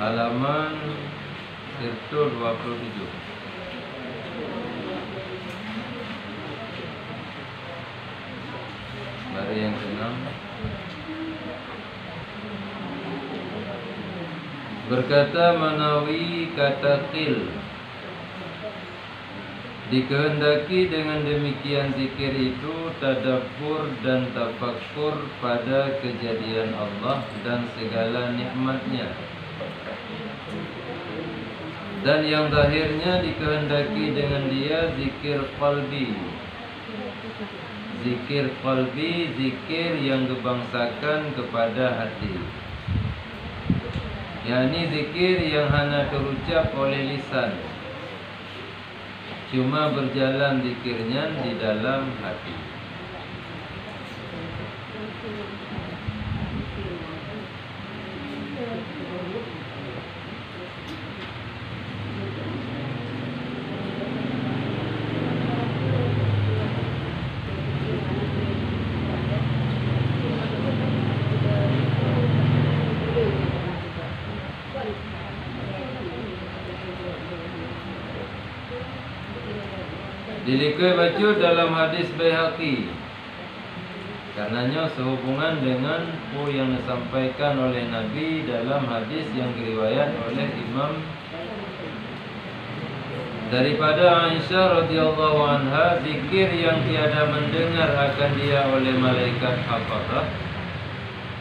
halaman 127. Baris yang ke-6. Berkata Manawi kata qil, dikehendaki dengan demikian zikir itu tadabbur dan tafakkur pada kejadian Allah dan segala nikmatnya. Dan yang zahirnya dikehendaki dengan dia zikir qalbi. Zikir qalbi, zikir yang dibangsakan kepada hati, yakni zikir yang hanya terucap oleh lisan, cuma berjalan zikirnya di dalam hati. Dilikai baca dalam hadis Baihaqi, karenanya sehubungan dengan apa yang disampaikan oleh Nabi dalam hadis yang diriwayat oleh Imam daripada Aisyah radhiyallahu anha, zikir yang tiada mendengar akan dia oleh malaikat hafazah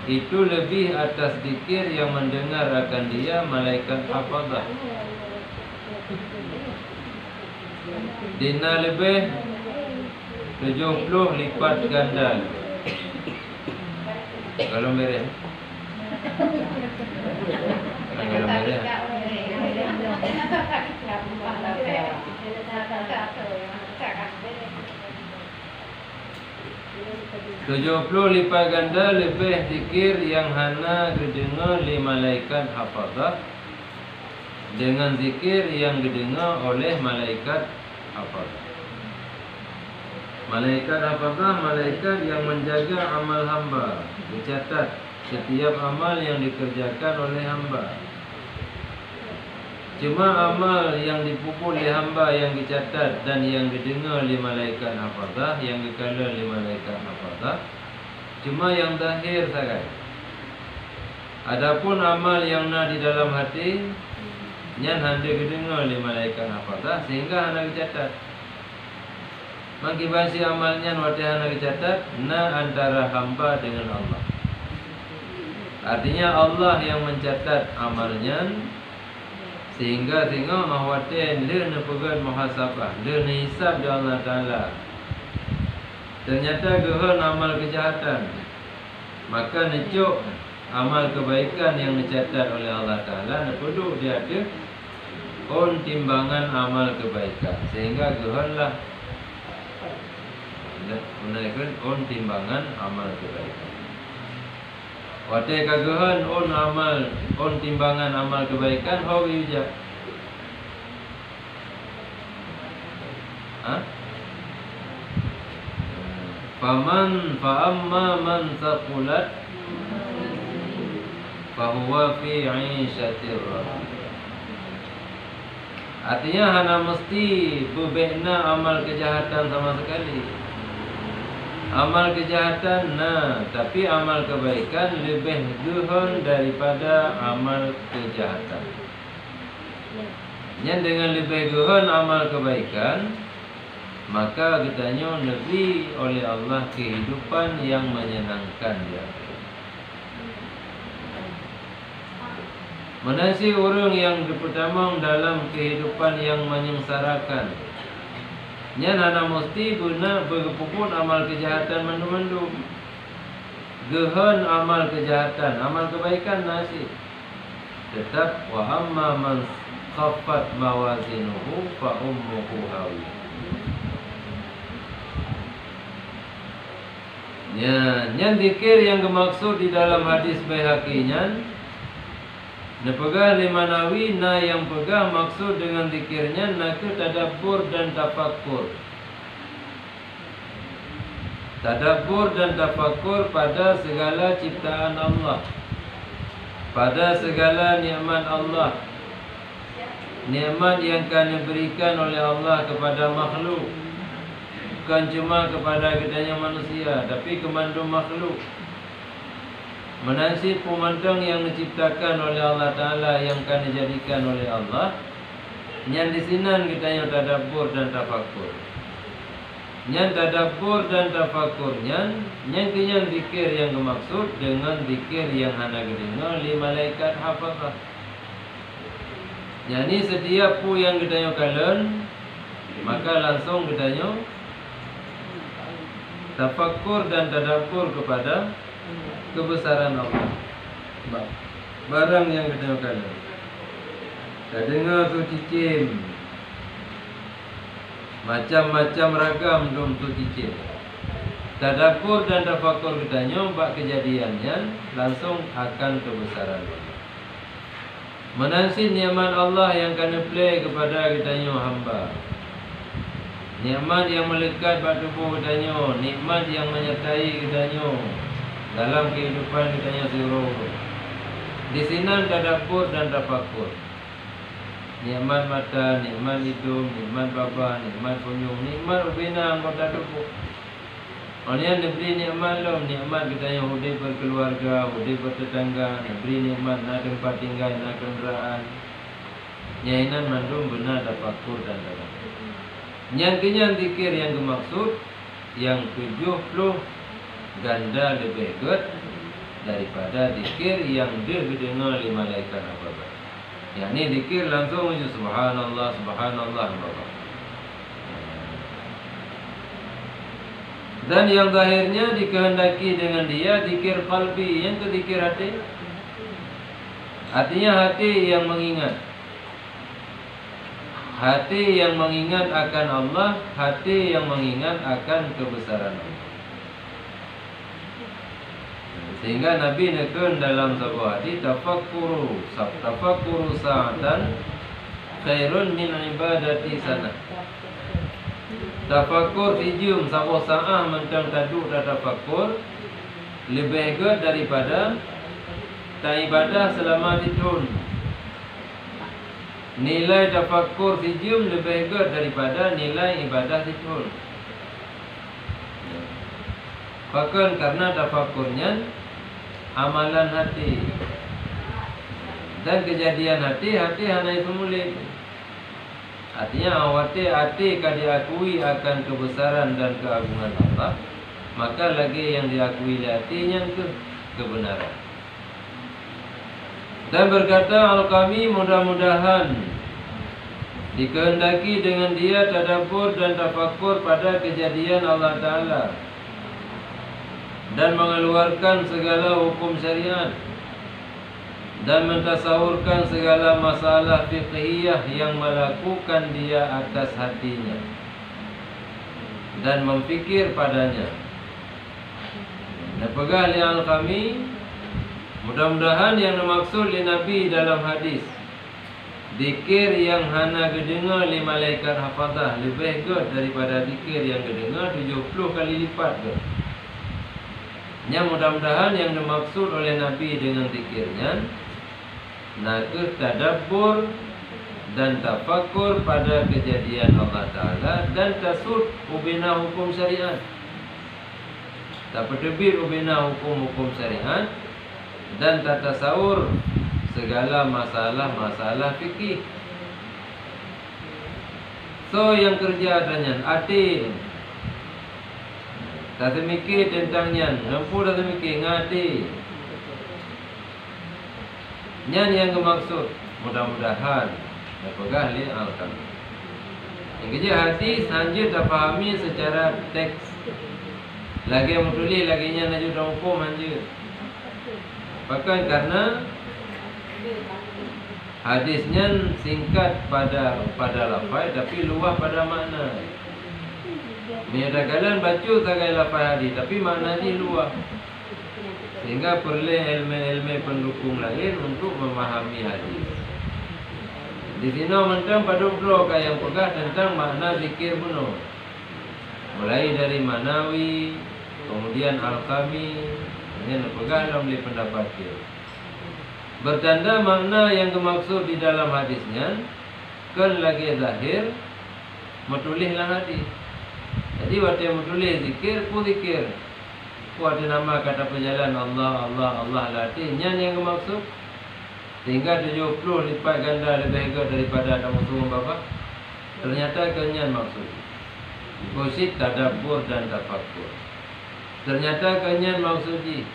itu lebih atas zikir yang mendengar akan dia malaikat hafazah. Dina lebih 70 lipat ganda. Kalau merah, kalau merah 70 lipat ganda lebih zikir yang hana didengar oleh malaikat hafazah dengan zikir yang didengar oleh malaikat hafazah. Malaikat hafazah, malaikat yang menjaga amal hamba, dicatat setiap amal yang dikerjakan oleh hamba. Cuma amal yang dipukul oleh hamba yang dicatat dan yang didengar oleh malaikat hafazah, yang dikala oleh malaikat hafazah, cuma yang zahir sahaja. Adapun amal yang nak di dalam hati, yang hendak didengar oleh malaikat hafazah sehingga hendak dicatat. Mengibansi amalnya waktu hendak dicatat, na antara hamba dengan Allah. Artinya Allah yang mencatat amalnya sehingga tengok mahwatin dia nak pegang muhasabah, dia nak hisab di Allah Ta'ala. Ternyata gehan amal kejahatan, maka necuk amal kebaikan yang dicatat oleh Allah Ta'ala, nak perlu dia ada on timbangan amal kebaikan, sehingga gehanlah menaikkan on timbangan amal kebaikan. Waktu kagahan on amal, on timbangan amal kebaikan, hawi ujab. Fa'amma man thaqulat fahuwa fi 'ishatir radiyah. Artinya hana mesti berbena amal kejahatan sama sekali. Amal kejahatan tapi amal kebaikan lebih gehan daripada amal kejahatan. Yang dengan lebih gehan amal kebaikan, maka katanya Nabi oleh Allah kehidupan yang menyenangkan dia. Menasi orang yang pertama dalam kehidupan yang menyengsarakan, yang hana mesti guna berpuput amal kejahatan mandu-mandu. Gehan amal kejahatan, amal kebaikan nasi. Tetap wa amma man khaffat mawazinuhu fa ummuhu hawiyah. Yang zikir yang dimaksud di dalam hadis Baihaqi-nya, Nepegah Manawi na yang pegah maksud dengan zikirnya nak tadabbur dan tafakkur. Tadabbur dan tafakkur pada segala ciptaan Allah. pada segala nikmat Allah, nikmat yang akan diberikan oleh Allah kepada makhluk, bukan cuma kepada kitanya manusia, tapi kepada makhluk. Menasib pemandang yang diciptakan oleh Allah Ta'ala, yang akan dijadikan oleh Allah, yang di sini kitanya tadabbur dan tafakur. Yang tadabbur dan tafakurnya, yang kenyan zikir yang dimaksud dengan zikir yang hana kedengar li malaikat hafazah. Yani setiap pu yang kita kalian, maka langsung kita tafakur dan tadabbur kepada kebesaran Allah. Barang yang kita kalian, kita dengar tu cicim, macam-macam ragam dom tu cicim. Tadabbur dan tafakur kita bak kejadiannya langsung akan kebesaran Allah. Menasih nikmat Allah yang akan play kepada kitanya hamba, nikmat yang melekat pada tubuh kitanya, nikmat yang menyertai kitanya dalam kehidupan kitanya seluruh. Di sini tadabbur dan tafakur. Nikmat mata, nikmat hidung, nikmat baba, nikmat kunyung, nikmat ubina anggota tubuh. Orang diberi nikmat lom, nikmat kitanya hidup berkeluarga, hidup bertetangga, diberi nikmat nak tempat tinggal, nak kenderaan. Nyainan mandum benar tafakur dan tadabbur. Yang kenyan zikir yang dimaksud yang 70 ganda lebih good daripada zikir yang didengar oleh malaikat apa-apa. Yang ni zikir langsung subhanallah, subhanallah apa-apa. Dan yang zahirnya dikehendaki dengan dia zikir qalbi, yang ke zikir hati. Artinya hati yang mengingat, hati yang mengingat akan Allah, hati yang mengingat akan kebesaran Allah. Sehingga Nabi nekun dalam sebuah hadis, tafakkuru sa'atan khairun min ibadati sana. Tafakur hijum sabuh sa'ah mentang taduk dan tafakur lebih baik daripada tak ibadah selama setahun. Nilai tafakur hijum lebih baik daripada nilai ibadah setahun. Bahkan karena tafakurnya amalan hati dan kejadian hati hanya itu mulai. Artinya hati kan diakui akan kebesaran dan keagungan Allah, maka lagi yang diakui hatinya itu kebenaran. Dan berkata Al-Qami, mudah-mudahan dikehendaki dengan dia tadabbur dan tafakur pada kejadian Allah Ta'ala dan mengeluarkan segala hukum syariat dan mentasawurkan segala masalah fiqhiyah yang melakukan dia atas hatinya dan memfikir padanya. Dan pegah liang kami, mudah-mudahan yang dimaksud li Nabi dalam hadis, zikir yang hana kedengar li malaikat hafazah lebih good daripada zikir yang kedengar 70 kali lipat good. Yang mudah-mudahan yang dimaksud oleh Nabi dengan zikirnya nakut tadabbur dan tafakur pada kejadian Allah Ta'ala dan tasud ubina hukum syariat, tak berdebit ubina hukum-hukum syariat dan tak tasawur segala masalah-masalah fikih. So yang kerja adanya hati, tak semikir tentangnya, nampu tak semikir ngati. Yang dimaksud mudah-mudahan dapegah li Al-Qami. Yang kerja hati sahaja tak fahami secara teks. Lagi yang tulis lagi nya nak juga hukum saja. Bahkan karena hadisnya singkat pada lafaz tapi luas pada makna. Menyatakan baca sagai lafaz hadis tapi makna dia luas. Sehingga perlu ilmu-ilmu pendukung lain untuk memahami hadis. Di sini mentang pada blok yang pegah tentang makna zikir penuh. Mulai dari Manawi, kemudian Al-Qami, yang pegah dalam pendapat dia. Bertanda makna yang dimaksud di dalam hadisnya kan lagi zahir metulihlah hadis. Jadi waktu yang metulis zikir, ku zikir. Ku ada nama kata perjalanan Allah, Allah, Allah latih. Yang dimaksud sehingga 70 lipat ganda lebih hebat daripada ada musuh bapa. Ternyata kenyan maksud. Kusit tadabbur dan tafakkur. Ternyata kenyan maksud ni.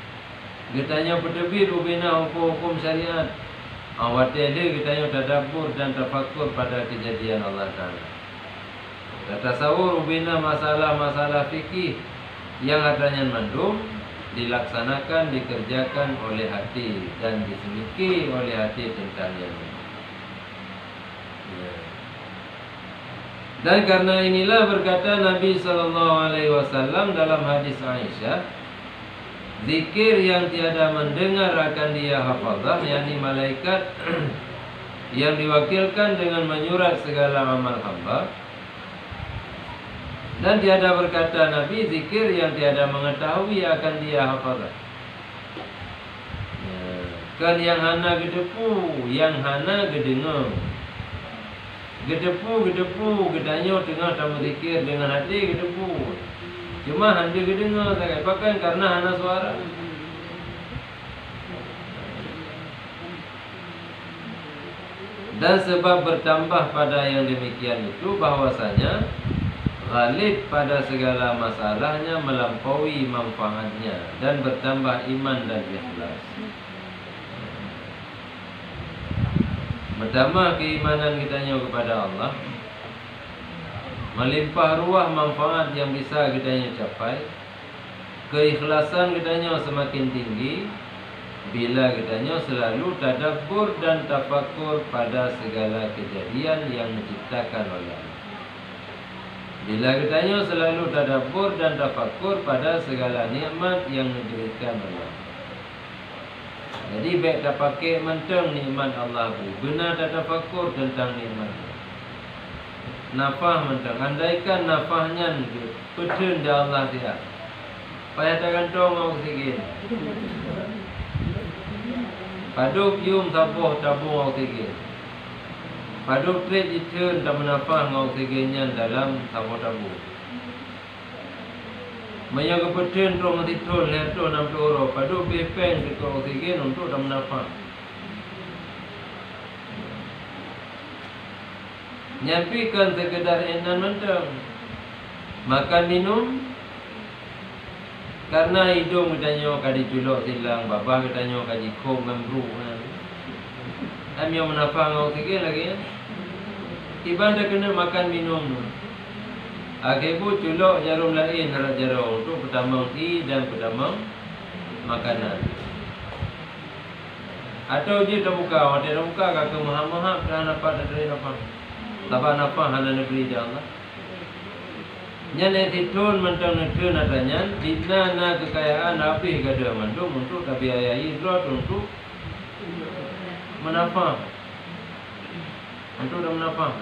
Ditanya petebir ubina hukum-hukum syariat. Waktu dia ditanya tadabbur dan tafakkur pada kejadian Allah Ta'ala. Tasawur ubina masalah-masalah fikih yang adanya mandum dilaksanakan, dikerjakan oleh hati dan diseliki oleh hati tentangnya. Dan karena inilah berkata Nabi SAW dalam hadis Aisyah, zikir yang tiada mendengar akan dia hafazah, yakni malaikat yang diwakilkan dengan menyurat segala amal hamba. Dan tiada berkata Nabi, zikir yang tiada mengetahui akan dia hafazah. Kan yang hana gedepu, yang hana gedengar. Gedepu, gedanyo tengah tamu zikir dengan hati gedepu. Cuma handa gedengar sangat. Bahkan karena hana suara. Dan sebab bertambah pada yang demikian itu bahwasanya ghalib pada segala masalahnya melampaui manfaatnya dan bertambah iman dan ikhlas. Bertambah keimanan kitanya kepada Allah, melimpah ruah manfaat yang bisa kitanya capai, keikhlasan kitanya semakin tinggi bila kitanya selalu tadabbur dan tafakkur pada segala kejadian yang diciptakan oleh Allah. Bila kitanya selalu tadabbur dan tafakkur pada segala nikmat yang diberikan Allah. Jadi baik tak pakai mentang nikmat Allah tu, benar tak tafakkur tentang nikmat. Nafah mentang, andaikan nafahnya petun dah Allah dia. Payah tak kantong oksigen. Paduk yum tabuh tabung oksigen. Paduk trade return tak menafah oksigennya dalam tabuh-tabuh. Maya kepetin tu mati tol leto 60 euro. Paduk bepeng ke oksigen untuk tak menafah. Nyampikan sekedar enan mentang. Makan minum. Karena hidung katanya kadi culok silang, babah katanya kadi kom membru. Kami yang menafah oksigen lagi ya. Iban dah kena makan minum tu. Akibu culok jarum lain harap jarum untuk pertama tea dan pertama makanan. Atau dia dah buka, dia dah buka kakak mahal-mahal dah nampak dah dari nampak. Tabak nampak hana negeri dia Allah. Yang ditun mentang netun adanya, bina na kekayaan habis kada mandum untuk tabiayai drot untuk menafah. Untuk dah menafah.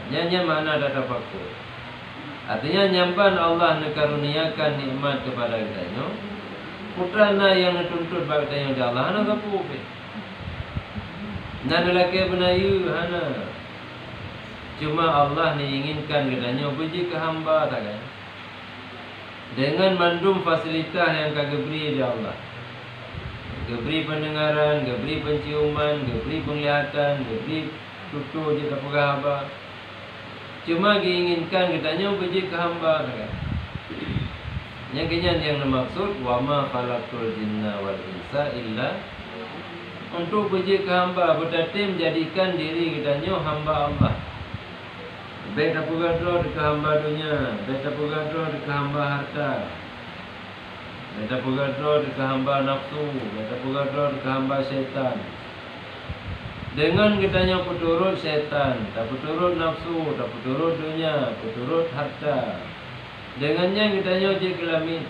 Yang mana ada tafakkur. Artinya nyamban Allah nakaruniakan nikmat kepada kita. Putrana yang dituntut bagi kita Allah hana gapu. Nada laki benayu hana. Cuma Allah ni inginkan katanya puji ke hamba tak kan. Dengan mandum fasilitas yang kagak beri dia Allah. Geberi pendengaran, geberi penciuman, geberi penglihatan, geberi tutur je tak pegah hamba. Cuma diinginkan katanya puji ke hamba kan. Yang kenyan yang dimaksud wa ma khalaqul jinna wal insa illa untuk puji ke hamba, berarti menjadikan diri katanya hamba Allah. Baik tak pugadro ke hamba dunia, baik tak pugadro ke hamba harta. Baik tak pugadro ke hamba nafsu, baik tak pugadro ke hamba syaitan. Dengan kitanya peturut syaitan, tak peturut nafsu, tak peturut dunia, peturut harta. Dengannya kitanya je kelamit.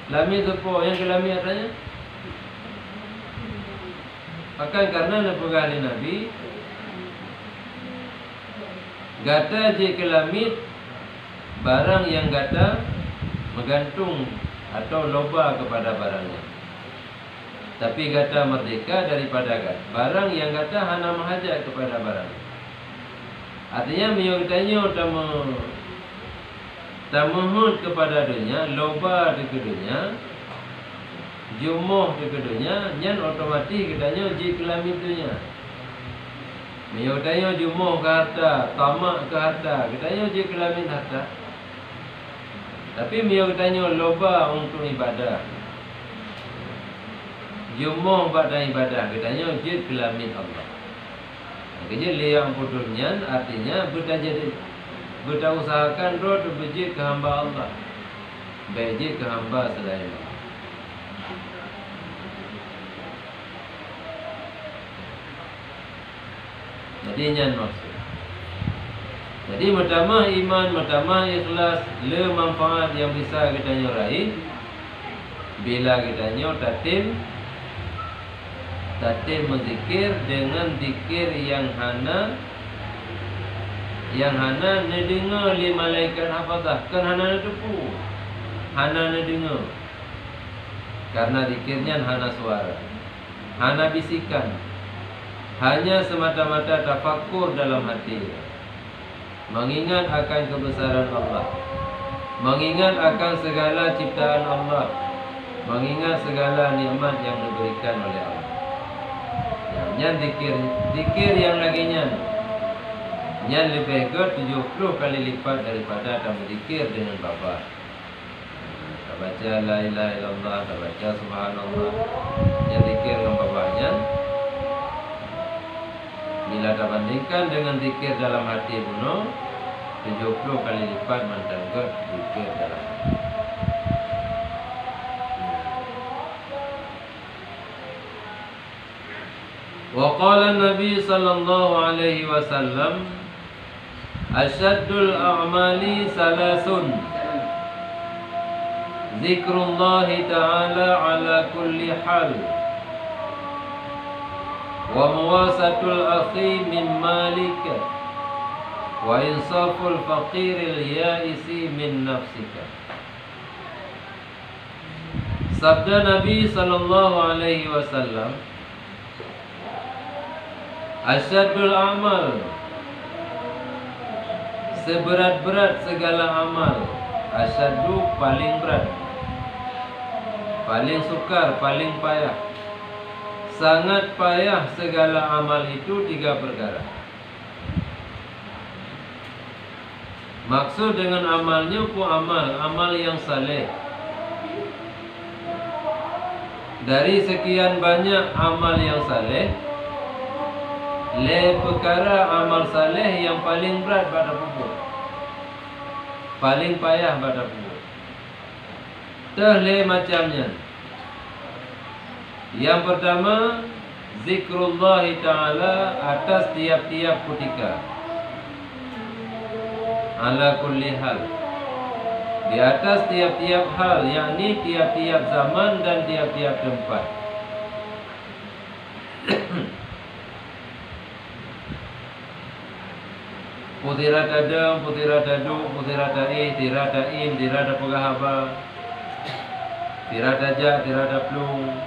Lamit apa yang kelamit katanya? Bahkan karena nepegah Nabi, gata je kelamit barang yang gata menggantung atau loba kepada barangnya. Tapi kata merdeka daripada barang yang kata hana menghajat kepada barang. Artinya menyuruh tamuhud kepada dunia, loba di dunia, jumuh di dunia, nyan otomatis katanya ji kelamin dunia. Menyuruh jumuh ke harta, tamak ke harta, katanya ji kelamin harta. Tapi menyuruh loba untuk ibadah, jumuh pada ibadah, katanya ji kelamin Allah. Kerja liang pudurnya artinya usahakan roh berjid ke hamba Allah, berjid ke hamba selain Allah. Jadi nyan maksud. Jadi pertama iman, pertama ikhlas, le manfaat yang bisa kita raih bila kita tatim menzikir dengan zikir yang hana nedengar li malaikat hafazah. Kan hana tepu, hana nedengar. Karena zikirnya hana suara, hana bisikan, hanya semata-mata tafakkur dalam hati, mengingat akan kebesaran Allah, mengingat akan segala ciptaan Allah, mengingat segala nikmat yang diberikan oleh Allah. Yang zikir yang laginya yang lebih ke 70 kali lipat daripada kamu zikir dengan bapa. Tak baca la ilaha illallah, tak baca subhanallah, yang zikir dengan babanya. Bila kita bandingkan dengan zikir dalam hati bunuh, 70 kali lipat mantan ke zikir dalam hati. Waqala Nabi sallallahu alaihi wasallam, asyaddul a'mali salasun, zikrullahi ta'ala ala kulli hal, wa muwasatul akhi min malika, wa insaful faqiril yaisi min nafsika. Sabda Nabi sallallahu alaihi wasallam, asyadul amal, seberat-berat segala amal. Asyadu paling berat, paling sukar, paling payah. Sangat payah segala amal itu 3 perkara. Maksud dengan amalnya amal yang saleh. Dari sekian banyak amal yang saleh, perkara amal saleh yang paling berat pada pupuk, paling payah pada pupuk. Macamnya. Yang pertama, zikrullah ta'ala atas tiap-tiap ketika, ala kulli hal, di atas tiap-tiap hal, yakni tiap-tiap zaman dan tiap-tiap tempat. Putirata dem, putirata du, putirata tirata im, tirata pegahaba, tirata ja, tirata plung.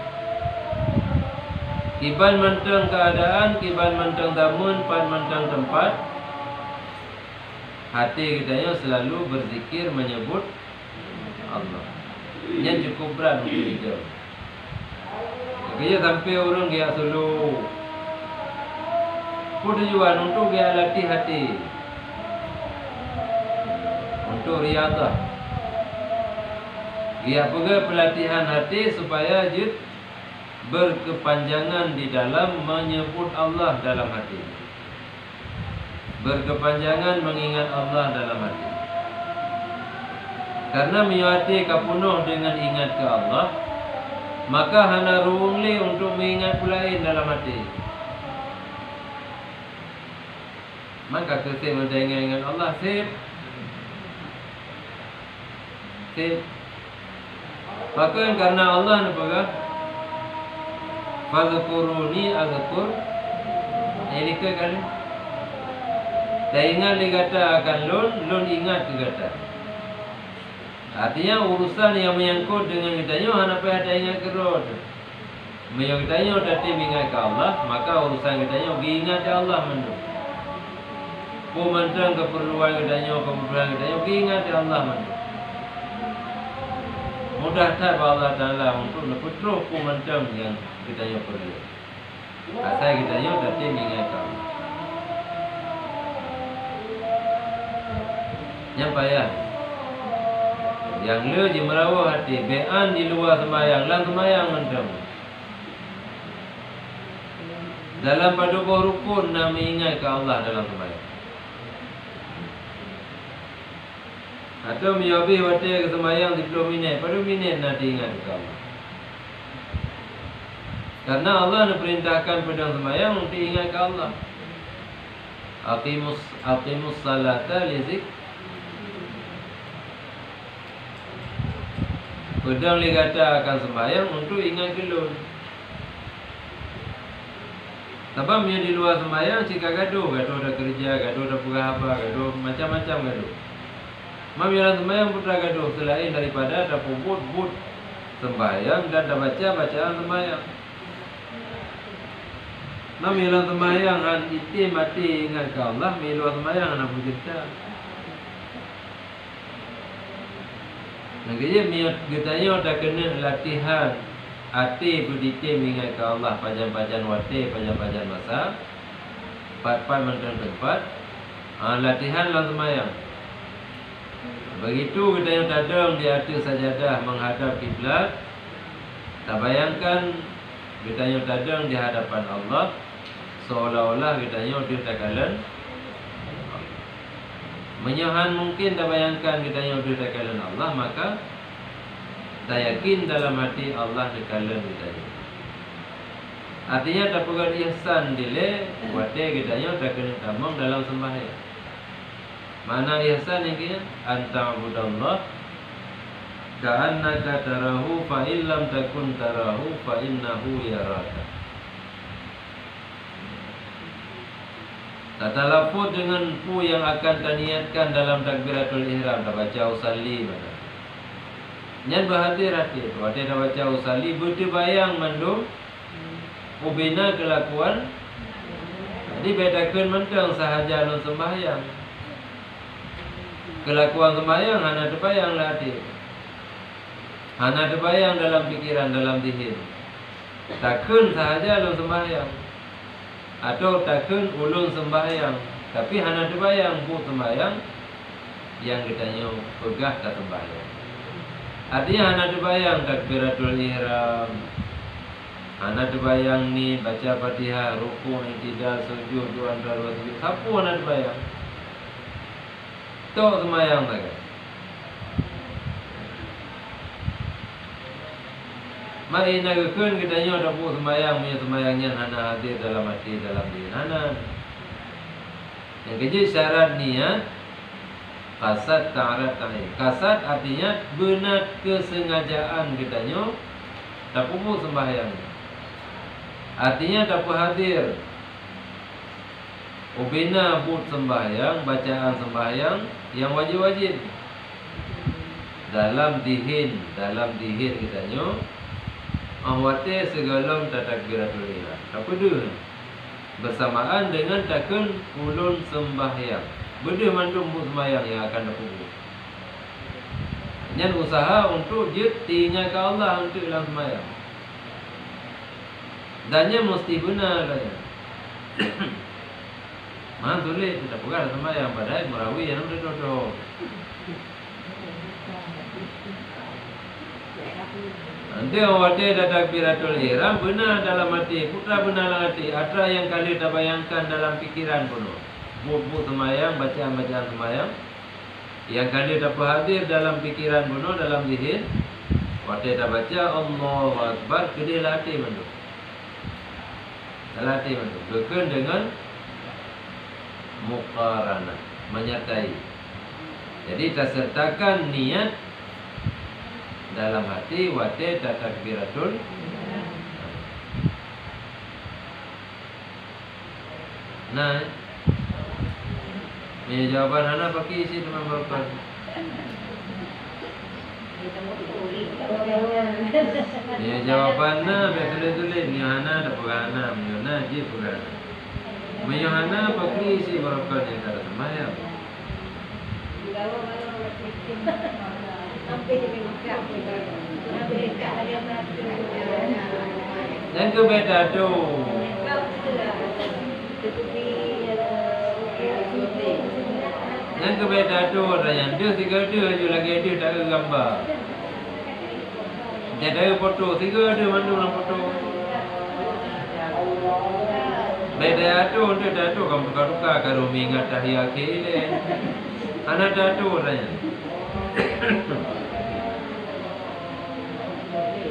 Kiban mentang keadaan, kiban mentang damun, pan mentang tempat. Hati kita selalu berzikir menyebut Allah. Yang cukup berat untuk kita. Kerja sampai orang dia selalu tujuan untuk dia latih hati, untuk riadah. Dia juga pelatihan hati supaya jid berkepanjangan di dalam menyebut Allah dalam hati, berkepanjangan mengingat Allah dalam hati. Karena menyuati kapunuh dengan ingat ke Allah, maka hana ruungli untuk mengingat pulain dalam hati. Maka kita mendengar Allah sip. Maka karena Allah nampak, fadhkuruni azkur. Ini ke kali. Tak ingat dia kata akan lun ingat ke kata. Artinya urusan yang menyangkut dengan kitanya hana payah tak ingat ke road. Yang kita ingat tadi ingat ke Allah, maka urusan kita ingat ingat ke Allah mendu. Pementang keperluan kita ingat, kebutuhan kita ingat ke Allah mendu. Mudah tak Allah Taala untuk leputruh pementang yang kita ingat perlu. Asal kita ingat tadi ingat ke Allah. Yang payah. Yang le je merawat hati, bean di luar sembahyang, lang sembahyang mentang. Dalam paduka rukun nak mengingat ke Allah dalam sembahyang. Atau miyabi wate ke sembahyang 10 minit, pada minit nak diingat ke Allah. Karena Allah nak perintahkan pada sembahyang untuk ingat ke Allah. Aqimus salata li zik. Pedang li kata akan sembahyang untuk ingat kelun. Sebab dia di luar sembahyang jika gaduh dah kerja, gaduh dah apa, gaduh macam-macam gaduh. Mam yang sembahyang putra gaduh selain daripada dah puput sembahyang dan dah baca bacaan sembahyang. Mam yang sembahyang an iti mati ingat ke Allah, mi luar sembahyang anak bercerita. Negeri mi getanya dah kena latihan hati berdikir mengingat ke Allah pajan-pajan wate, pajan-pajan masa, pat-pat mentang tempat, latihan dalam sembahyang. Begitu kita yang tadang di atas sajadah menghadap kiblat, tak bayangkan kita yang tadang di hadapan Allah, seolah-olah kita yang di takalan. Menyohan mungkin tak bayangkan kita yang di takalan Allah, maka tak yakin dalam hati Allah dikalan kita. Artinya tak perlu ihsan dile, wate kita yang tak kena tamang dalam sembahyang. Mana ihsan yang kira? Anta'budallah ka'annaka tarahu fa illam takun tarahu fa innahu yaraka. Tata lafuz dengan pu yang akan taniatkan dalam takbiratul ihram, tak baca usalli mana. Nyan berhati-hati, waktu dah baca usali, berbayang mandum, ubina kelakuan. Jadi bedakan mentang sahaja non sembahyang. Kelakuan sembahyang hana terbayang lah hati. Hana terbayang dalam pikiran, dalam dihin. Takkan sahaja non sembahyang. Atau takkan ulun sembahyang. Tapi hana terbayang bu sembahyang yang ditanya pegah tak sembahyang. Artinya hana terbayang takbiratul ihram, hana terbayang ni baca Fatihah, rukuk, i'tidal, sujud, dua antara dua sujud. Siapa hana terbayang? Tok sembahyang tak? Mari nak kekun kita nyo dah buat sembahyang, punya sembahyangnya hana hadir dalam hati, dalam diri. Hana. Yang kerja syarat niat. Kasat ta'arat ta'in. Kasat artinya benar kesengajaan kita nyo tak pupuk sembahyang. Artinya tak hadir. Ubina but sembahyang, bacaan sembahyang yang wajib-wajib. Dalam dihin kita nyo ahwate segala takbiratul ihram. Tak peduli. Bersamaan dengan takun ulun sembahyang. Benda mandum sembahyang yang akan dapur. Yang usaha untuk dia tinggal ke Allah untuk dalam sembahyang. Dannya mesti benar lah ya. Mana tulis tidak pegang sembahyang padahal merawi yang ada dodo. Nanti awak ada takbiratul ihram benar dalam hati, putra benar dalam hati. Ada yang kali tak bayangkan dalam pikiran pun. Buat sembahyang, bacaan-bacaan sembahyang yang kali dapat hadir dalam pikiran bunuh, dalam zihin. Waktu dah baca Allahu Akbar, kedai latih mandu. Latih mandu. Berkena dengan muqaranah, menyertai. Jadi tersertakan niat dalam hati waktu takbiratul. Nah, ini jawaban Hana pakai isi teman berapa? Ya jawapan na tulis-tulis ni hana ada pegana menyona je pegana. Menyona pakri si barakah yang ada semayang. Dan ke beda tu. Dan ke beda tu orang dia tiga dia je lagi dia tak ada gambar. Dia ada foto tiga dia mana orang foto. Beda tu dia dah tu kamu tukar-tukar kalau mengingat tahiyat akhir. Anak dah tu orangnya.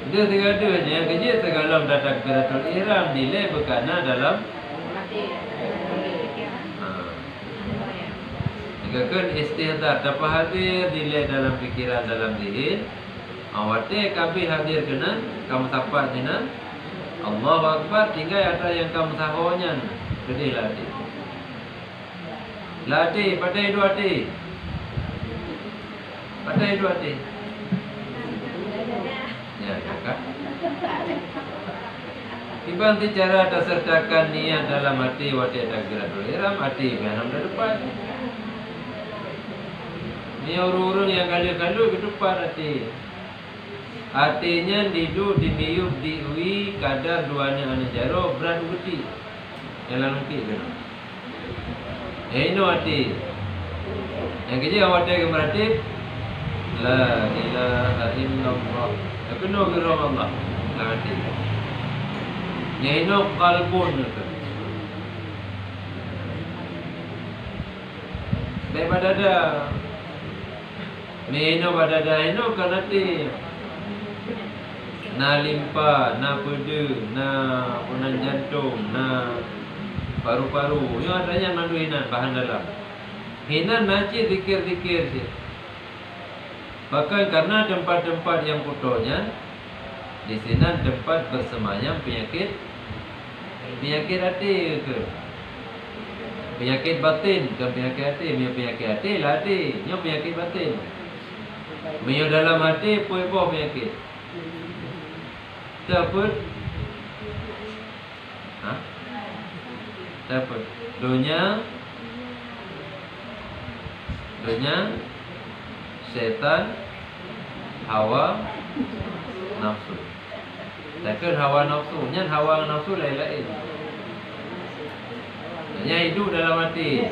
Dia tiga dia je yang kerja segala dalam takbiratul ihram nilai berkana dalam Jikakan istihdar dapat hadir nilai dalam fikiran dalam diri awate kabih hadir kena kamu tapak kena Allahu Akbar tinggal ada yang kamu sahonya gede latih latih pakai dua hati pakai dua hati ya kakak tiba-tiba cara tersertakan niat dalam hati wate takbiratul ihram hati benar depan ni urun-urun yang kalu-kalu ke depan hati. Hatinya diduk, diniup, diui, kadar duanya anak jaro, berat uti. Jalan uti kan. Ini hati. Yang kerja awak dia kemeratib. La ilaha illallah. Kena geram Allah. La hati. Yang ini kalbun itu. Daripada ada. Meno pada daino kan nanti na limpa, na pedu, na punan jantung, na paru-paru. Yang adanya mandu hinan bahan dalam. Hinan naci zikir-zikir je. Bahkan karena tempat-tempat yang kotornya di sini tempat bersemayam penyakit hati ke. Penyakit batin ke penyakit hati, penyakit hati lah hati, ni penyakit batin. Menyo dalam hati puiboh penyakit. Siapa? Ha? Siapa? Dunia, setan, hawa, nafsu. Takkan hawa nafsu, nyan hawa nafsu lain-lain. Hanya hidup dalam hati.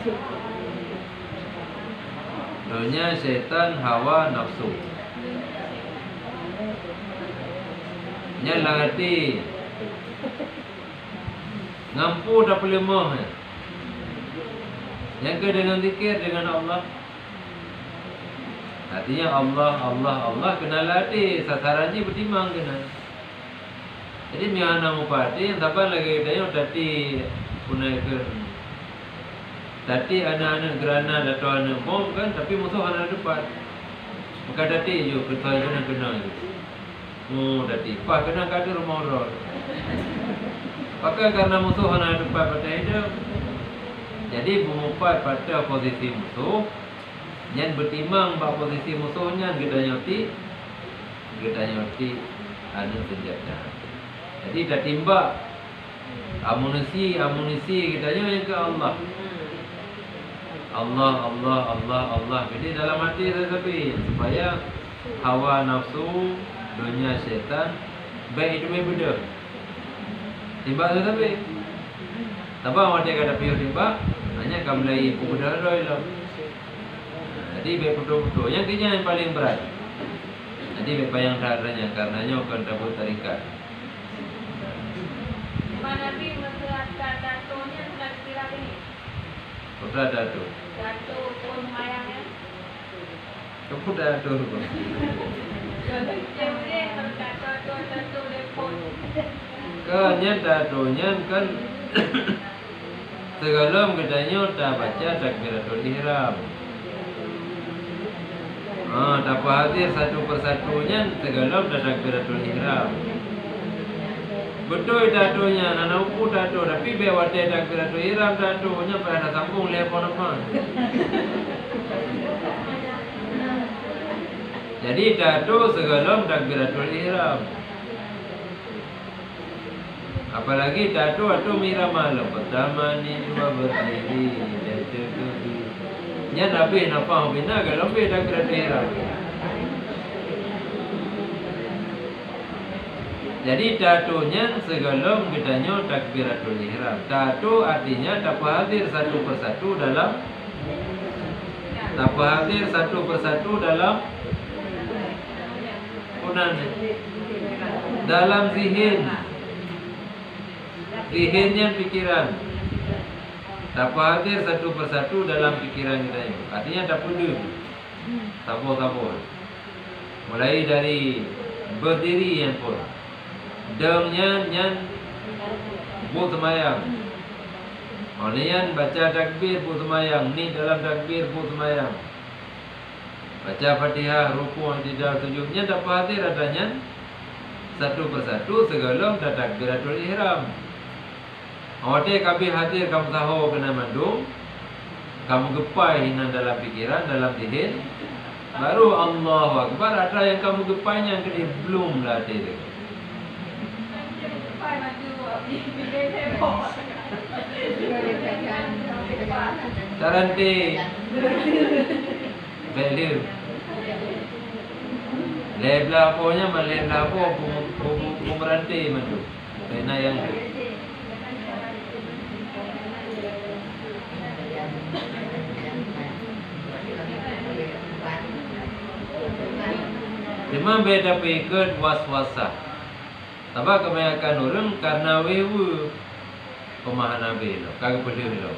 Dunia, setan, hawa, nafsu. Nyalah hati. Ngampu dah pelemah. Yang ke dengan zikir dengan Allah. Artinya Allah kenal hati. Sasarannya bertimbang kena. Jadi miana mupati yang tapan lagi tanya tadi punaikan. Tadi anak-anak gerana atau anak bom kan, tapi musuh anak depan. Maka tadi yo kita kena. Oh, tadi pak kena kadu rumah orang. Pakai karena musuh anak depan pada hidup. Jadi mengumpat pada posisi musuh. Yang bertimbang pada posisi musuhnya kita nyoti anak senjata. Jadi dah timbak amunisi kita yang ke Allah. Allah. Jadi dalam hati tetapi supaya hawa nafsu, dunia syaitan baik hidupnya beda. Timbak tetapi Tapa awak dia kata piu timbak hanya kamu lagi beda lah. Jadi baik betul-betul yang kini yang paling berat. Jadi baik bayang darahnya karenanya akan dapat tarikat. Nabi mengatakan datonya sudah kira ini. Putra dato. Dato pun mayangnya. Kamu dato. Jadi dato lepon. Kan datonya kan segala katanya dah baca takbiratul ihram. Dapat hadir satu persatunya segala dah takbiratul ihram. Betul datonya, anak upu dato, tapi biar wadah takbiratul ihram datonya pada sambung lepon apa. Jadi dato segala takbiratul ihram. Apalagi tato atau mira malam. Pertama ni dua berdiri. Nya Nabi nafah bina kalau lebih dah kira ihram. Jadi tatonya sebelum kitanya takbiratul ihram. Tato artinya tak hadir satu persatu dalam dalam zihinnya pikiran. Tak hadir satu persatu dalam pikiran kita. Artinya tak perlu tabur-tabur. Mulai dari berdiri yang pun. Demnya nyan buat semayang. Olehnya baca takbir buat semayang. Ni dalam takbir buat semayang. Baca Fatihah, rukuk, tidak sujudnya tak hadir adanya satu persatu sebelum dah takbiratul ihram. Awak kabi hadir kamu tahu kena mandung, kamu gepai hina dalam pikiran, dalam zihin, baru Allahu Akbar. Ada yang kamu gepainya kena belum lah dia. Taranti value lebla aponya malebla apo pemerhati mandu kena yang cuma beda pikir was-wasa. Tapi kebanyakan orang karena wewu pemahaman Nabi lo, kagak peduli lo.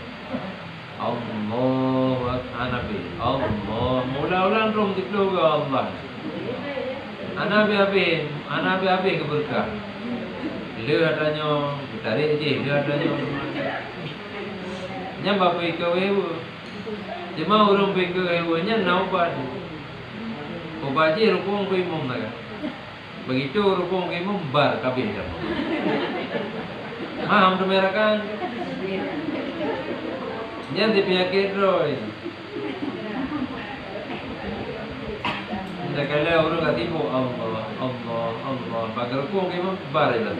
Allah Nabi, Allah mula-mula rom diklo ke Allah. Nabi abi keberkah. Le adanya tarik je, le adanya. Nya bapa ikau wewu. Cuma orang pikir wewunya naubat. Obaji rukung ku imam naga. Begitu rukung ku imam bar kabeh dah. Maham tu merakan. Nya di penyakit roy. Dah kala orang kat tibu Allah. Bagi rukung ku imam bar dah.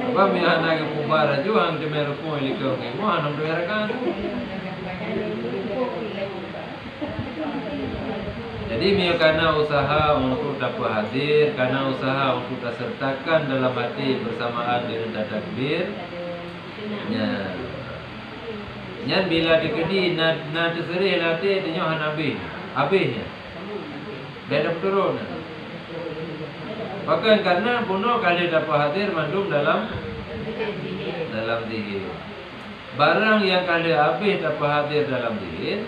Apa mihana ke pubara juga ang demero ko ilikau ke mo anong derakan. Jadi mia karena usaha untuk dapat hadir, karena usaha untuk sertakan dalam hati bersamaan dengan takbir. Nya bila dikedi na terserih latih dinyo hanabi. Habisnya. Beda turun. Bahkan karena bunuh kali dapat hadir mandum dalam zihir. Barang yang kali habis dapat hadir dalam zihir,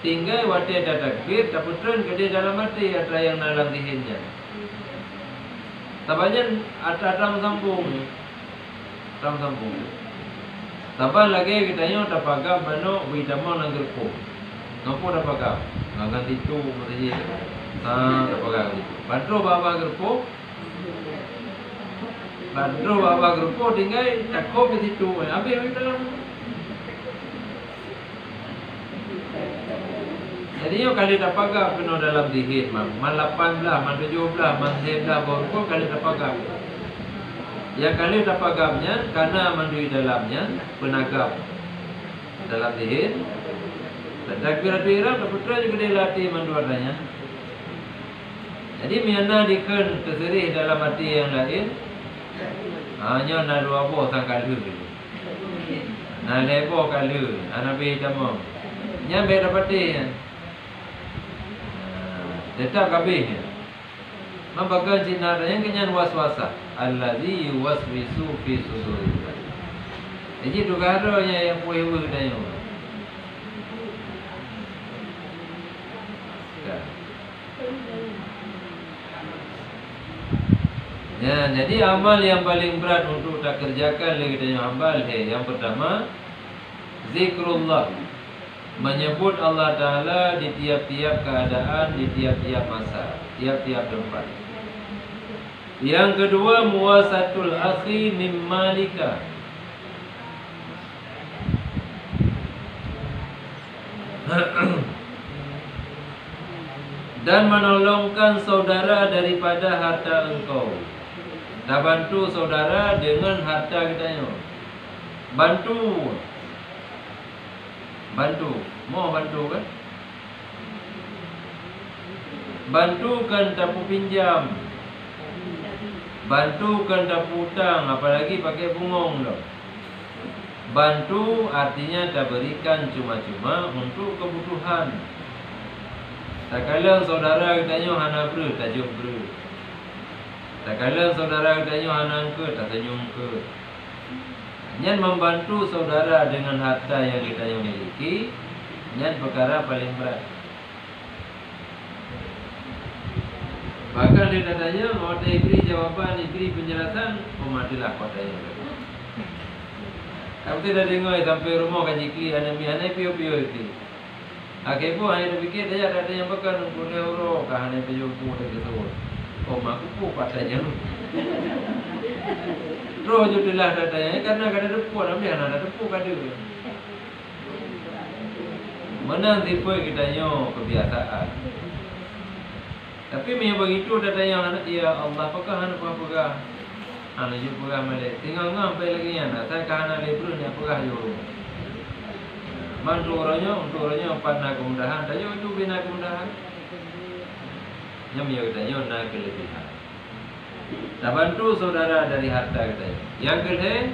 tinggal wati ada takbir, dapat turun ke dia dalam hati ada yang dalam zihirnya. Tabanyan ada sambung. Taban lagi kita nyo dapat gam mano widamo nang grupo. Ngapo dapat gam? Ngagan itu mesti dapat gam. Badro baba grupo. Badro baba grupo tinggal takko di situ. Abi dalam. Jadi yo kali dapat gam penuh dalam zihir, man 18, man 17, man 19 baru kali dapat gam. Yang kali dapat gamnya karena mandui dalamnya penagap dalam zihir. Dan takbiratul ihram dapat juga dilatih mandu adanya. Jadi miana diken terserih dalam hati yang lain. Hanya na dua boh sang kalu. Na lebo kalu, anabi tamam. Nya be dapat dia. Tetap kabeh. Membaga jinar yang kenyan waswasa allazi yuwaswisu fi sudurin. Jadi dugaronya yang puewu dayo. Ya, jadi amal yang paling berat untuk tak kerjakan lagi tanya amal yang pertama zikrullah, menyebut Allah Ta'ala di tiap-tiap keadaan, di tiap-tiap masa, tiap-tiap tempat. Yang kedua muwasatul akhi mimmalika, Dan menolongkan saudara daripada harta engkau. Dah bantu saudara dengan harta katanya. Bantu. Mau bantu kan? Bantukan tapu pinjam. Bantukan tapu hutang, apalagi pakai bungong loh. Bantu artinya tak berikan cuma-cuma untuk kebutuhan. Tak kala saudara katanya hana ber, tajuk ber. Tak kala saudara katanya hana ke, tak senyum ke. Nyan membantu saudara dengan harta yang kita miliki, nyan perkara paling berat. Bahkan dia katanya, mau diberi jawapan, diberi penjelasan, matilah katanya. Tapi dah dengar sampai rumah kan jikli, anak pio-pio itu. Akhirnya pun hanya fikir dia ada yang bahkan boleh urut, kan hanya pio pun dia gitu. Oh, aku pun katanya. Roh judilah katanya, karena kada depu, tapi anak ada depu kada. Menang tipu kitanya kebiasaan. Tapi memang begitu datanya anak ya Allah apakah anak apa anak juga pegah malik tinggal ngampai lagi anak saya kahana lebru ni pegah yo mantu orangnya panah kemudahan dah yo itu bina kemudahan nyam yo katanya nak kelebihan dah bantu saudara dari harta katanya. Yang kedua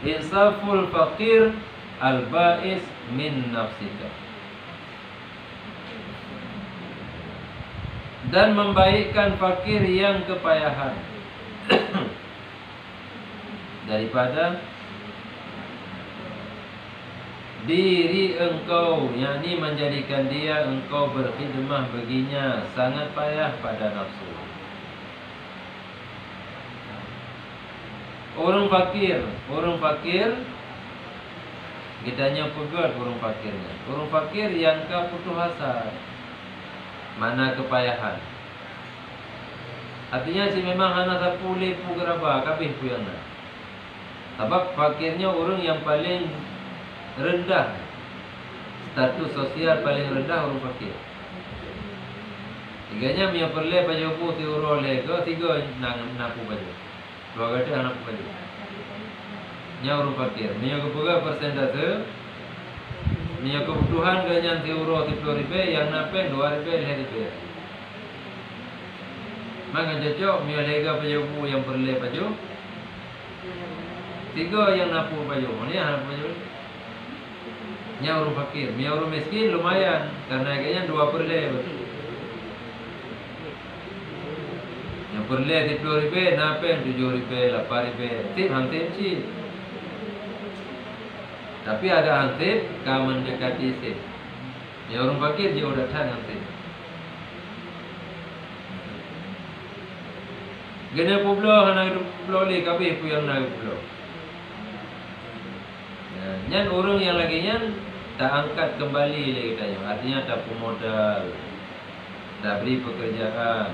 insaful faqir al ba'is min nafsika, dan membaikkan fakir yang kepayahan daripada diri engkau, yakni menjadikan dia engkau berkhidmah baginya sangat payah pada nafsu. Orang fakir kitanya pegat orang fakirnya. Orang fakir yang kau putus asa, mana kepayahan. Artinya si memang hana sapu lepu geraba kabeh puyang na. Sebab fakirnya orang yang paling rendah, status sosial paling rendah orang fakir. Tiganya mia perle baju pu ti uro le ko tiga nang napu baju. Dua gate anak baju. Nya orang fakir, mia kebuka persentase Nia kebutuhan ganyan euro 10 ribu yang napen 2 ribu. Maka cocok mia lega pajumu yang perle paju. 3 yang napu paju. Ni anak paju. Nya orang fakir, mia orang miskin lumayan karena kayaknya 2 perle. Yang perle 10 ribu, napen 7 ribu, 8 ribu. Tip hampir sih. Tapi ada hansip kau mendekati sip. Ya orang fakir dia udah tahan hansip. Gena publo hana publo le kabeh pu yang nak publo. Nyan orang yang lagi nyan tak angkat kembali le katanya. Artinya tak modal. Tak beri pekerjaan.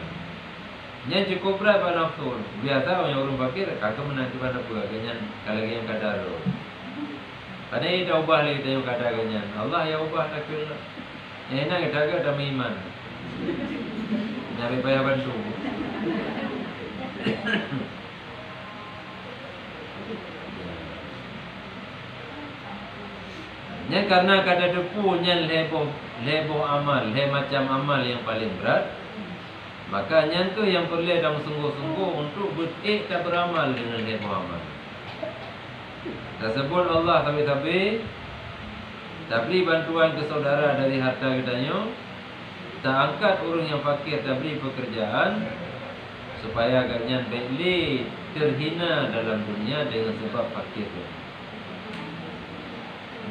Nyan cukup berat pada nafsu. Biasa orang fakir kakak menanti pada apa ganyan kalau yang kadar. Pada ini dah ubah lagi tanya kata ganyan. Allah ya ubah tak kena. Enak kita ke tak iman. Nabi payah bantu. Nya karena kata depu nya lebo amal, macam amal yang paling berat. Maka nya tu yang perlu dalam sungguh-sungguh untuk betik tak beramal dengan lebo amal. Tersebut Allah tapi tak beri bantuan ke saudara dari harta kitanya, tak angkat orang yang fakir, tak beri pekerjaan supaya agaknya baiklah terhina dalam dunia dengan sebab fakir itu.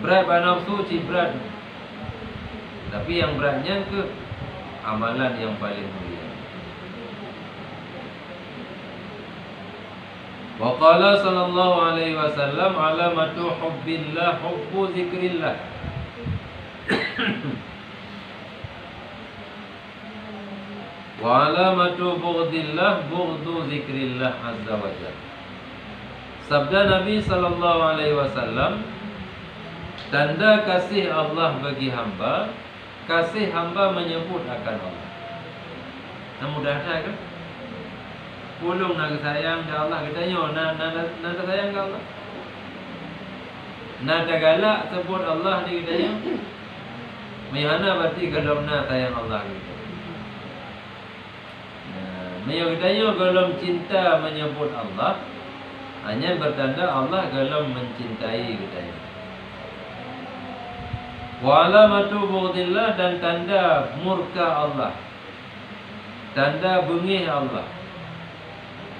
Berat nafsu berat, tapi yang beratnya ke amalan yang paling mulia. Wa qala sallallahu alaihi wasallam alamatu hubbillah hubbu zikrillah. Wa alamatu bughdillah bughdu zikrillah azza wa jalla. Sabda Nabi sallallahu alaihi wasallam, tanda kasih Allah bagi hamba, kasih hamba menyebut akan Allah. Nak mudah dah kan? Pulung nak sayang dah Allah kita tanya nak sayang ke Allah? Nak galak sebut Allah ni kita tanya. Mana berarti kalau nak sayang Allah kita. Nah, kita tanya kalau cinta menyebut Allah hanya bertanda Allah kalau mencintai kita. Wa alamatu bughdillah dan tanda murka Allah. Tanda bengih Allah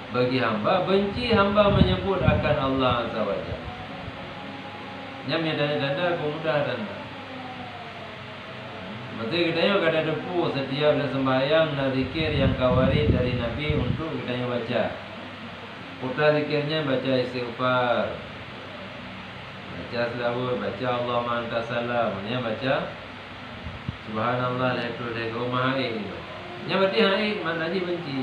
bagi hamba, benci hamba menyebut akan Allah Azza wa Jalla. Yang tanda mudah tanda. Maksudnya kita tengok ada depu setiap dah sembahyang dan zikir yang kawarid dari Nabi untuk kita tengok baca. Putra zikirnya baca istighfar, baca selawat, baca Allahumma anta salam, baca subhanallah la ilaha illallah maha. Yang berarti hai maknanya benci.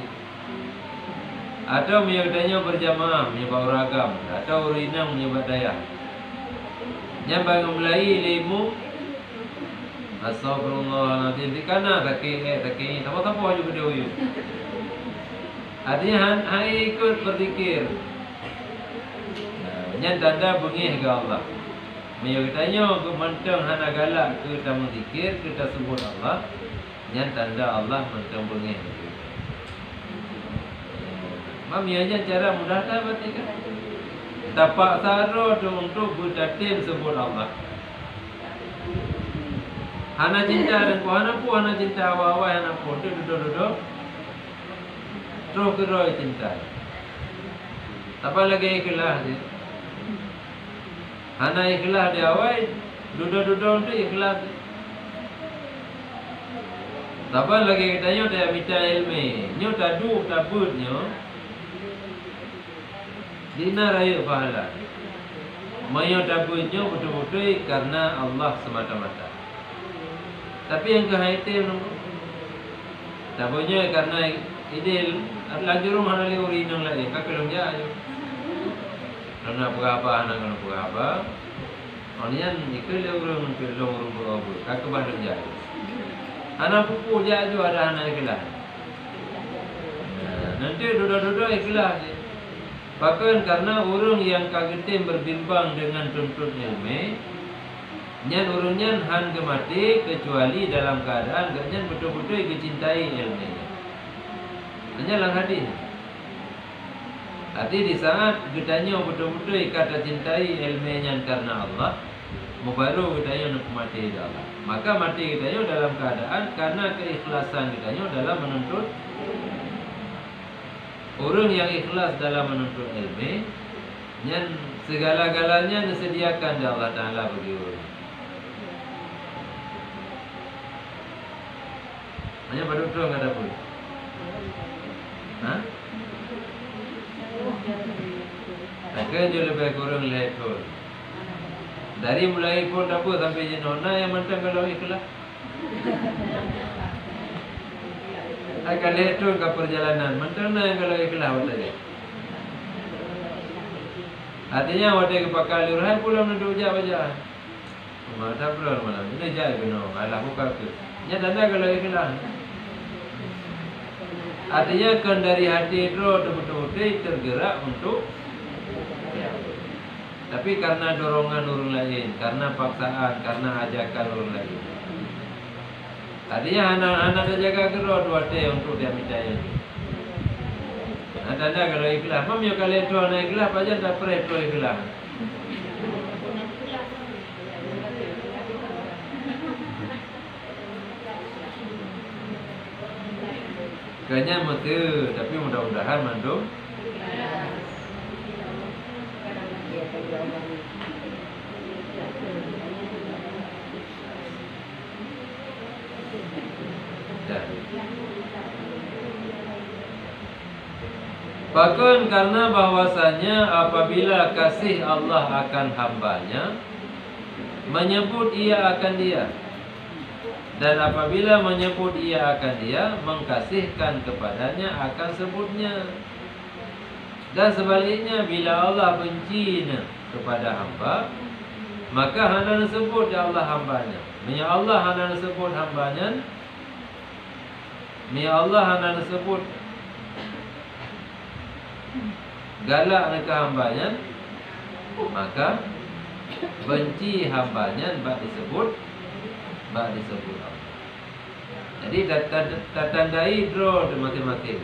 Atau menyebutnya berjamaah menyebab ragam, atau urinang menyebab daya. Yang bagi mulai ilmu astagfirullahaladzim dikana takik apa-apa juga dia uyu. Artinya hai ikut berzikir. Yang tanda bengih ke Allah. Menyebutnya mentang hana galak kita berzikir, kita sebut Allah. Yang tanda Allah mentang bengih. Mami aja cara mudah tak berarti kan? Tapak saro tu untuk berdatin sebut Allah. Hana cinta dan hana pun hana cinta awal-awal hana pun duduk. Terus keroi cinta. Tak lagi ikhlas dia. Hana ikhlas dia awal duduk tu ikhlas. Tak lagi katanya dia minta ilmu. Nyo tadu tabutnya. Dina raya pahala. Mayo tabutnya betul-betul karena Allah semata-mata. Tapi yang kehaitim tabutnya karena idil lagi rumah nak liuri nang lagi kakak lonja aja. Karena berapa anak kena berapa. Onian ikut liuri ke long berapa kakak bandung ja. Anak pupu ja aja ada anak ikhlas. Nanti duduk-duduk ikhlas. Bahkan karena orang yang kagetim berbimbang dengan tuntut ilmu, nyan urunyan han gemati kecuali dalam keadaan ganyan betul-betul dicintai ilmu. Hanya lang hadis. Arti di saat getanya betul-betul kata cintai ilmu nyan karena Allah, mubaru getanya nak mati Allah. Maka mati getanya dalam keadaan karena keikhlasan getanya dalam menuntut. Orang yang ikhlas dalam menuntut ilmu, yang segala-galanya disediakan oleh Allah Ta'ala bagi orang. Hanya pada tu enggak ada pun. Hah? Akan je lebih kurang leher. Dari mulai pun dapur sampai jenona yang mentang kalau ikhlas. Akan lihat tu ke perjalanan. Mentang yang kalau ikhlas waktu dia. Artinya waktu ke pakal lurah pulang duduk je baca. Mata pulang malam. Ini jaya benar. Allah buka tu. Nya tanda kalau ikhlas. Artinya kan dari hati itu betul-betul tergerak untuk. Tapi karena dorongan orang lain, karena paksaan, karena ajakan orang lain. Artinya anak-anak dah jaga kerod waktu untuk dia minta ini. Tanda kalau ikhlas, mam yo kalau itu anak ikhlas, aja tak perlu itu ikhlas. Kayaknya mesti, tapi mudah-mudahan mandum. Bahkan karena bahwasanya apabila kasih Allah akan hambanya, menyebut ia akan dia. Dan apabila menyebut ia akan dia, mengkasihkan kepadanya akan sebutnya. Dan sebaliknya, bila Allah benci kepada hamba, maka hanya sebut ya Allah hambanya. Bila Allah hanya sebut hambanya, Mi Allah hana disebut galak dengan hambanya, maka benci hambanya bak disebut Allah. Jadi tandai draw mati-mati.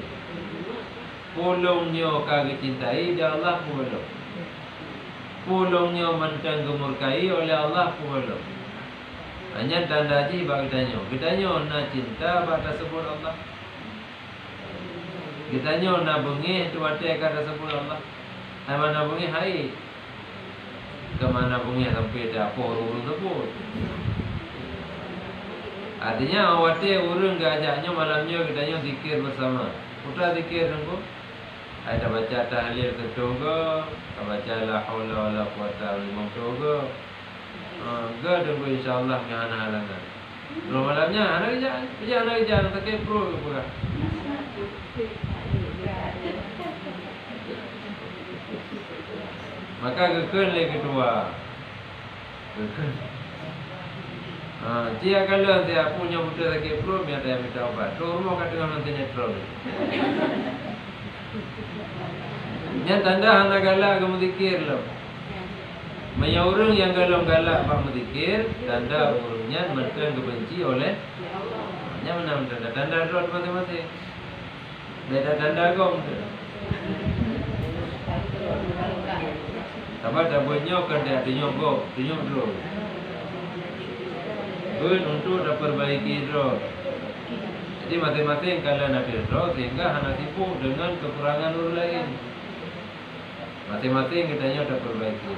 Pulungnya kagak cintai dia Allah pulung. Pulungnya mentang gemurkai oleh Allah pulung. Hanya tanda ji bagi tanya. Kitanya nak cinta bak disebut Allah. Kitanya nak bengih tu hati kata sebut Allah. Hai mana bengih hai. Ke mana bengih sampai dah apa urung sebut. Artinya awate urung gajaknya malamnya kitanya zikir bersama. Putra zikir nunggu. Ada baca tahlil ketuga, baca la haula wala quwata illa billah. Ga tunggu insyaallah ke hana halangan. Belum malamnya anak kerja tak ke pro ke. Maka kekun lagi kedua. Kekun. Dia kalau dia punya budak sakit perut, dia ada yang minta obat. Tu rumah kat tengah nanti netral. Yang tanda anak galak kamu zikir lah. Banyak orang yang galak pak zikir, tanda orangnya mentang kebenci oleh. Yang mana tanda roh masing-masing. Beda tanda kau. Tapi dah banyak kan dia tunjuk dulu. Untuk perbaiki roh. Jadi masing-masing kalian ada roh sehingga hanya tipu dengan kekurangan orang lain. Masing-masing kitanya ada perbaiki.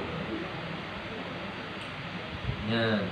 Ya.